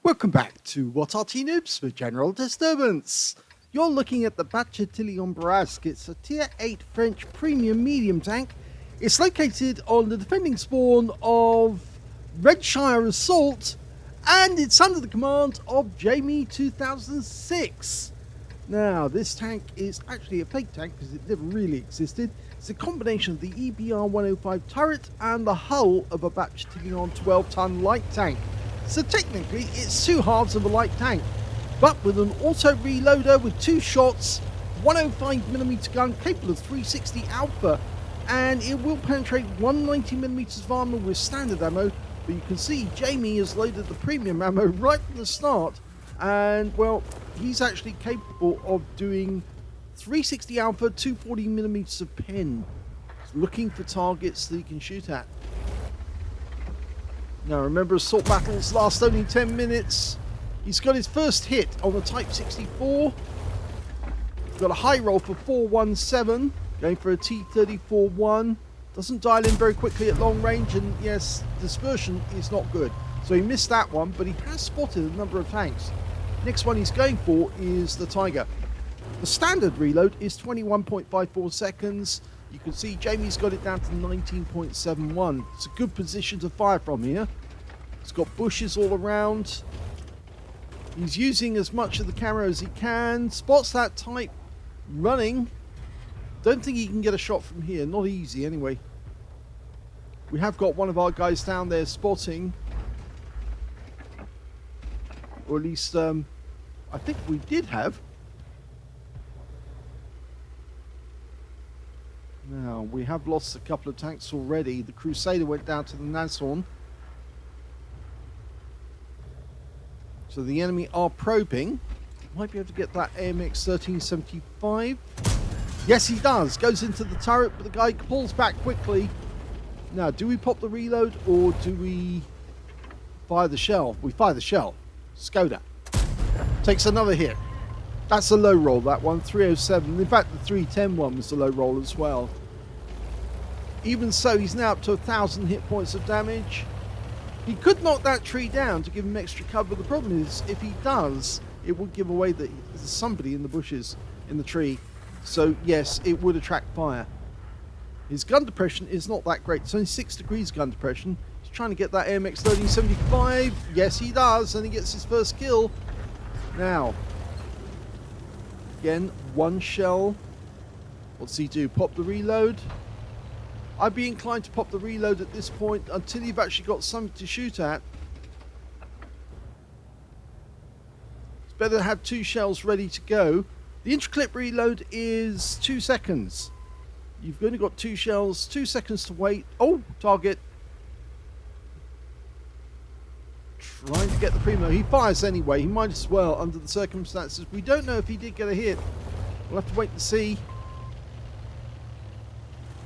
Welcome back to What Arty Noobs for General Disturbance. You're looking at the Bourrasque. It's a Tier 8 French premium medium tank. It's located on the defending spawn of Redshire Assault, and it's under the command of Jamie2006. Now, this tank is actually a fake tank because it never really existed. It's a combination of the EBR-105 turret and the hull of a Batch-Tilion 12-ton light tank. So technically, it's two halves of a light tank, but with an auto reloader with two shots, 105mm gun capable of 360 alpha, and it will penetrate 190mm of armor with standard ammo. But you can see Jamie has loaded the premium ammo right from the start, and well, he's actually capable of doing 360 alpha, 240mm of pen. He's looking for targets that he can shoot at. Now remember, assault battles last only 10 minutes. He's got his first hit on the Type 64. He's got a high roll for 417, going for a T-34-1. Doesn't dial in very quickly at long range, and yes, dispersion is not good. So he missed that one, but he has spotted a number of tanks. Next one he's going for is the Tiger. The standard reload is 21.54 seconds. You can see Jamie's got it down to 19.71. It's a good position to fire from here. He's got bushes all around. He's using as much of the camo as he can. Spots that type running. Don't think he can get a shot from here. Not easy anyway. We have got one of our guys down there spotting. Or at least, I think we did have. Now, we have lost a couple of tanks already. The Crusader went down to the Nashorn. So the enemy are probing. Might be able to get that AMX 1375. Yes, he does. Goes into the turret, but the guy pulls back quickly. Now, do we pop the reload or do we fire the shell? We fire the shell. Skoda. Takes another hit. That's a low roll, that one, 307. In fact, the 310 one was a low roll as well. Even so, he's now up to 1,000 hit points of damage. He could knock that tree down to give him extra cover. The problem is, if he does, it would give away that there's somebody in the bushes, in the tree. So, yes, it would attract fire. His gun depression is not that great. It's only 6 degrees gun depression. He's trying to get that AMX 1375. Yes, he does, and he gets his first kill. Now, again, one shell. What's he do? Pop the reload? I'd be inclined to pop the reload at this point until you've actually got something to shoot at. It's better to have two shells ready to go. The intra-clip reload is 2 seconds. You've only got two shells, 2 seconds to wait. Oh, target. Trying to get the primo. He fires anyway. He might as well under the circumstances. We don't know if he did get a hit. We'll have to wait and see.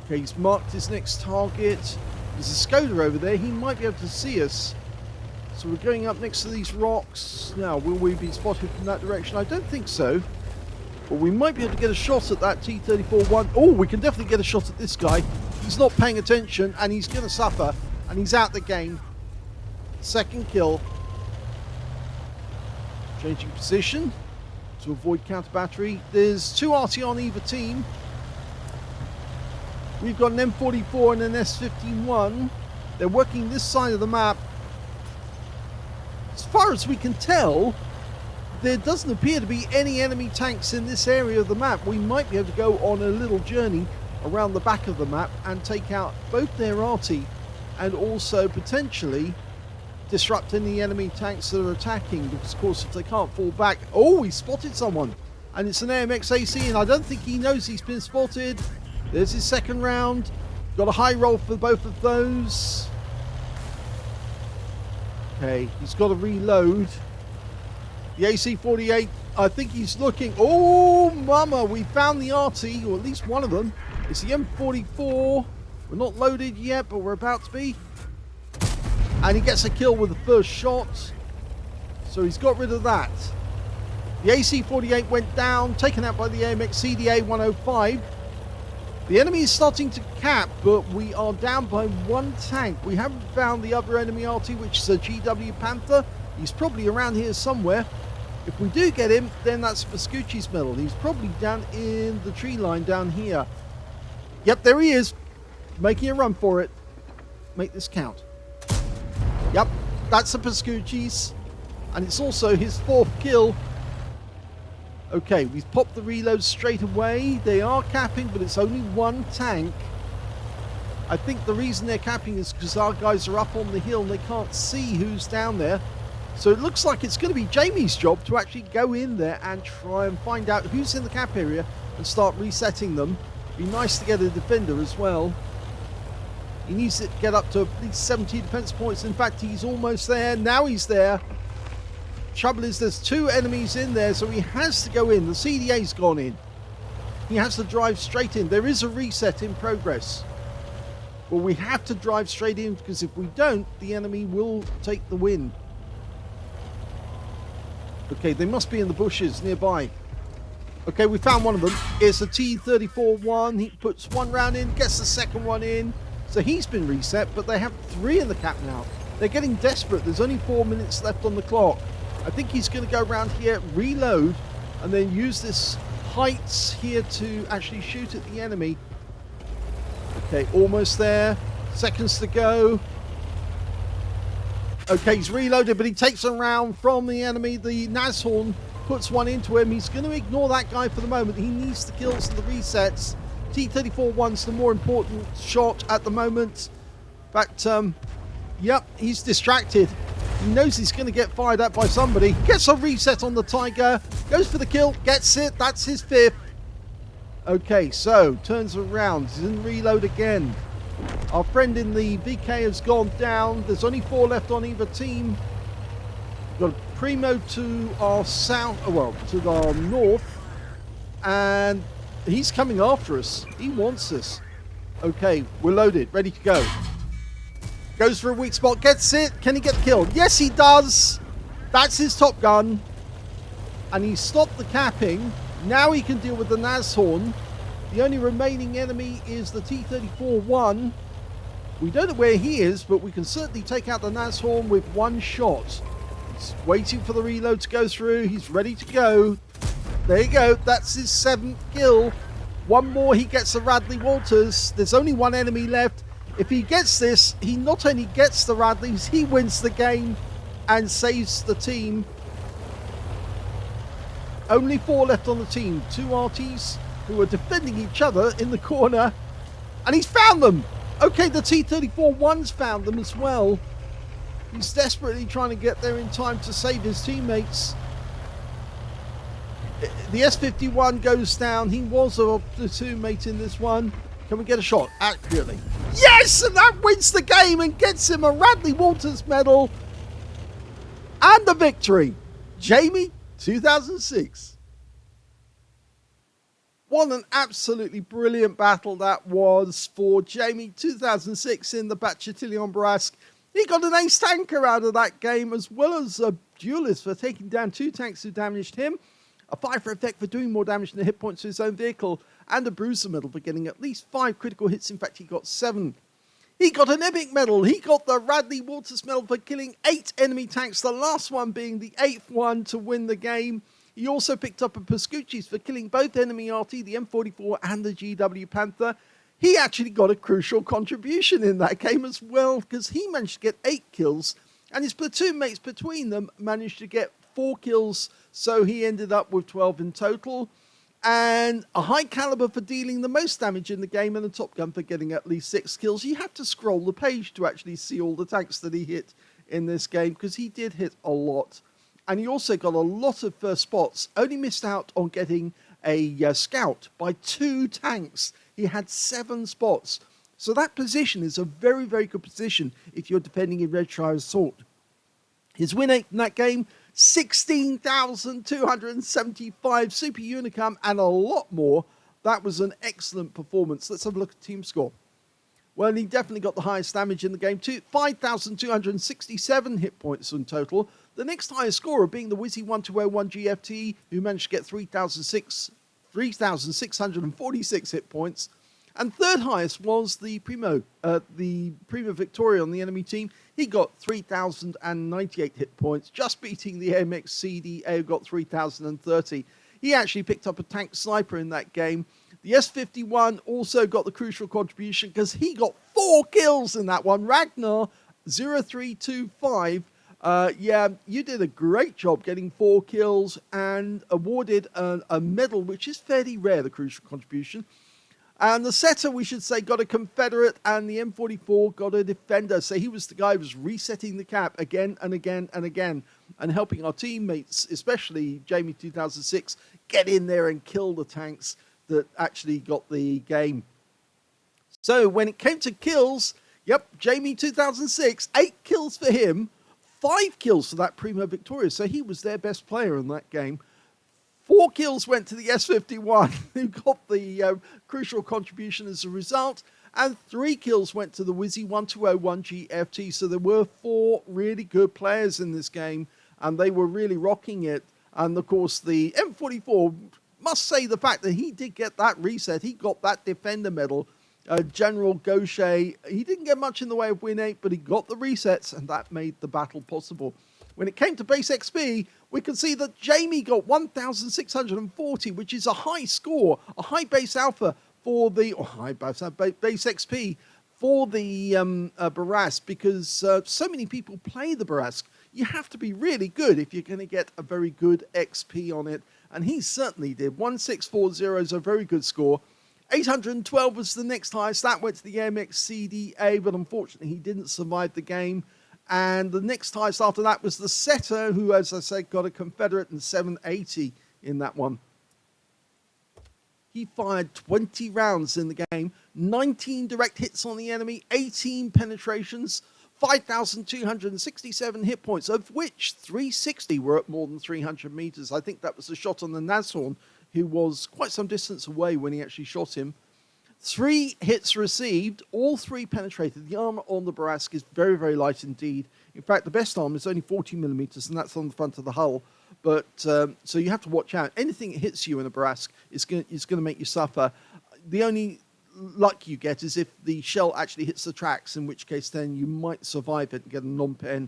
Okay, he's marked his next target. There's a Skoda over there. He might be able to see us. So we're going up next to these rocks. Now, will we be spotted from that direction? I don't think so. But we might be able to get a shot at that T-34-1. Oh, we can definitely get a shot at this guy. He's not paying attention, and he's going to suffer. And he's out the game. Second kill. Changing position to avoid counter battery. There's two Arty on either team. We've got an M44 and an S51. They're working this side of the map. As far as we can tell, there doesn't appear to be any enemy tanks in this area of the map. We might be able to go on a little journey around the back of the map and take out both their Arty and also potentially disrupt any enemy tanks that are attacking, because of course if they can't fall back. Oh, he spotted someone, and it's an AMX AC, and I don't think he knows he's been spotted. There's his second round. Got a high roll for both of those. Okay, he's got to reload. The AC-48, I think he's looking. Oh, mama, we found the Arty, or at least one of them. It's the M44. We're not loaded yet, but we're about to be. And he gets a kill with the first shot. So he's got rid of that. The AC-48 went down, taken out by the AMX CDA-105. The enemy is starting to cap, but we are down by one tank. We haven't found the other enemy Arty, which is a GW Panther. He's probably around here somewhere. If we do get him, then that's Vespucci's medal. He's probably down in the tree line down here. Yep, there he is. Making a run for it. Make this count. Yep, that's a Vespucci's. And it's also his 4th kill. Okay, we've popped the reload straight away. They are capping, but it's only one tank. I think the reason they're capping is because our guys are up on the hill and they can't see who's down there. So it looks like it's going to be Jamie's job to actually go in there and try and find out who's in the cap area and start resetting them. Be nice to get a defender as well. He needs to get up to at least 70 defense points. In fact, he's almost there. Now he's there. Trouble is there's 2 enemies in there, so he has to go in. The CDA's gone in. He has to drive straight in. There is a reset in progress. Well, we have to drive straight in, because if we don't, the enemy will take the win. Okay, they must be in the bushes nearby. Okay, we found one of them. It's a T-34-1. He puts 1 round in, gets the 2nd one in. So he's been reset, but they have 3 in the cap now. They're getting desperate. There's only 4 minutes left on the clock. I think he's going to go around here, reload, and then use this heights here to actually shoot at the enemy. Okay, almost there. Seconds to go. Okay, he's reloaded, but he takes a round from the enemy. The Nashorn puts 1 into him. He's going to ignore that guy for the moment. He needs the kills and the resets. T-34-1's the more important shot at the moment. But, yep, he's distracted. He knows he's going to get fired at by somebody. Gets a reset on the Tiger. Goes for the kill. Gets it. That's his 5th. Okay, so turns around. He's in reload again. Our friend in the VK has gone down. There's only 4 left on either team. We've got a Primo to our south, well, to our north. And he's coming after us. He wants us. Okay, we're loaded. Ready to go. Goes for a weak spot. Gets it. Can he get the kill? Yes, he does. That's his top gun. And he stopped the capping. Now he can deal with the Nashorn. The only remaining enemy is the T-34-1. We don't know where he is, but we can certainly take out the Nashorn with 1 shot. He's waiting for the reload to go through. He's ready to go. There you go. That's his 7th kill. 1 more, he gets the Radley Walters. There's only 1 enemy left. If he gets this, he not only gets the Radleys, he wins the game and saves the team. Only 4 left on the team. 2 Artys who are defending each other in the corner. And he's found them. Okay, the T-34-1's found them as well. He's desperately trying to get there in time to save his teammates. The S-51 goes down. He was a platoon mate in this one. Can we get a shot accurately? Yes! And that wins the game and gets him a Radley Walters medal. And the victory. Jamie2006. What an absolutely brilliant battle that was for Jamie2006 in the Batchatillon Bourrasque. He got an ace tanker out of that game, as well as a duelist for taking down 2 tanks who damaged him, a Pfeiffer effect for doing more damage than the hit points to his own vehicle, and a Bruiser medal for getting at least 5 critical hits. In fact, he got 7. He got an epic medal. He got the Radley Walters medal for killing 8 enemy tanks, the last one being the 8th one to win the game. He also picked up a Vespucci's for killing both enemy Arty, the M44 and the GW Panther. He actually got a crucial contribution in that game as well, because he managed to get 8 kills, and his platoon mates between them managed to get 4 kills, so he ended up with 12 in total. And a high caliber for dealing the most damage in the game, and a top gun for getting at least 6 kills. You have to scroll the page to actually see all the tanks that he hit in this game, because he did hit a lot. And he also got a lot of first spots, only missed out on getting a scout by 2 tanks. He had 7 spots. So that position is a very, very good position if you're defending in Redshire Assault. His win rate in that game, 16,275 Super Unicum and a lot more. That was an excellent performance. Let's have a look at team score. Well, he definitely got the highest damage in the game too. 5,267 hit points in total. The next highest scorer being the Wizzy1201 GFT, who managed to get 3,646 hit points. And third highest was the Primo Victoria on the enemy team. He got 3,098 hit points, just beating the AMX CDA, who got 3,030. He actually picked up a tank sniper in that game. The S51 also got the crucial contribution because he got 4 kills in that one. Ragnar0325. Yeah, you did a great job getting 4 kills and awarded a medal, which is fairly rare, the crucial contribution. And the setter, we should say, got a Confederate, and the M44 got a defender. So he was the guy who was resetting the cap again and again and again, and helping our teammates, especially Jamie2006, get in there and kill the tanks that actually got the game. So when it came to kills, yep, Jamie2006, 8 kills for him, 5 kills for that Primo Victoria. So he was their best player in that game. 4 kills went to the S51, who got the crucial contribution as a result, and 3 kills went to the Wizzy1201 GFT. So there were 4 really good players in this game, and they were really rocking it. And of course, the M44, must say the fact that he did get that reset, he got that defender medal. General Gaucher, he didn't get much in the way of win 8, but he got the resets, and that made the battle possible. When it came to base XP, we can see that Jamie got 1,640, which is a high score, a high base alpha for the, or high base XP for the Bourrasque, because so many people play the Bourrasque. You have to be really good if you're going to get a very good XP on it, and he certainly did. 1,640 is a very good score. 812 was the next highest. That went to the AMX CDA, but unfortunately he didn't survive the game. And the next highest after that was the setter, who, as I said, got a Confederate and 780 in that one. He fired 20 rounds in the game, 19 direct hits on the enemy, 18 penetrations, 5,267 hit points, of which 360 were at more than 300 meters. I think that was a shot on the Nashorn, who was quite some distance away when he actually shot him. 3 hits received, all 3 penetrated. The armor on the Bourrasque is very, very light indeed. In fact, the best armor is only 40 millimeters, and that's on the front of the hull. But so you have to watch out. Anything that hits you in a Bourrasque is going to make you suffer. The only luck you get is if the shell actually hits the tracks, in which case then you might survive it and get a non-pen.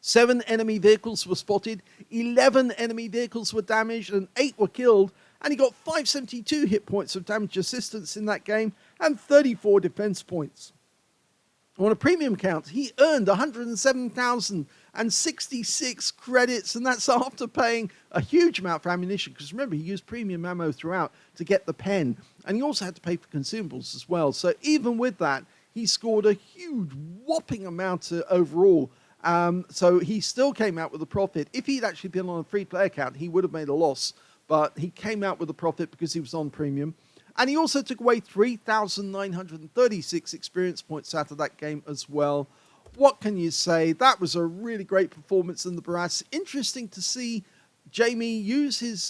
7 enemy vehicles were spotted, 11 enemy vehicles were damaged, and 8 were killed. And he got 572 hit points of damage assistance in that game and 34 defense points. On a premium count, he earned 107,066 credits, and that's after paying a huge amount for ammunition, because remember, he used premium ammo throughout to get the pen, and he also had to pay for consumables as well. So even with that, he scored a huge, whopping amount overall. So he still came out with a profit. If he'd actually been on a free-play account, he would have made a loss. But he came out with a profit because he was on premium. And he also took away 3,936 experience points out of that game as well. What can you say? That was a really great performance in the Bourrasque. Interesting to see Jamie use his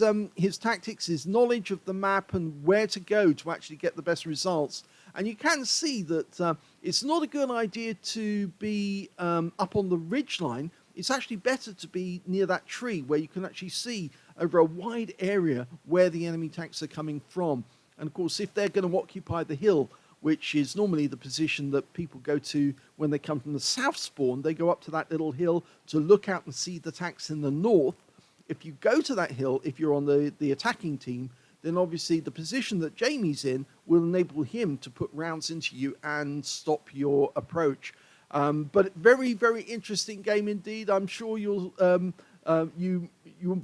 tactics, his knowledge of the map and where to go to actually get the best results. And you can see that it's not a good idea to be up on the ridgeline. It's actually better to be near that tree where you can actually see over a wide area where the enemy tanks are coming from. And of course, if they're going to occupy the hill, which is normally the position that people go to when they come from the south spawn, they go up to that little hill to look out and see the tanks in the north. If you go to that hill, if you're on the attacking team, then obviously the position that Jamie's in will enable him to put rounds into you and stop your approach. But very, very interesting game indeed. I'm sure you'll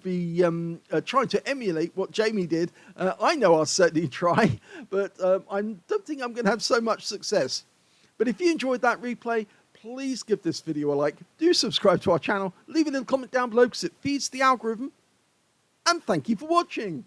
be trying to emulate what Jamie did. I know I'll certainly try, but I don't think I'm going to have so much success. But if you enjoyed that replay, please give this video a like. Do subscribe to our channel. Leave it in a comment down below because it feeds the algorithm. And thank you for watching.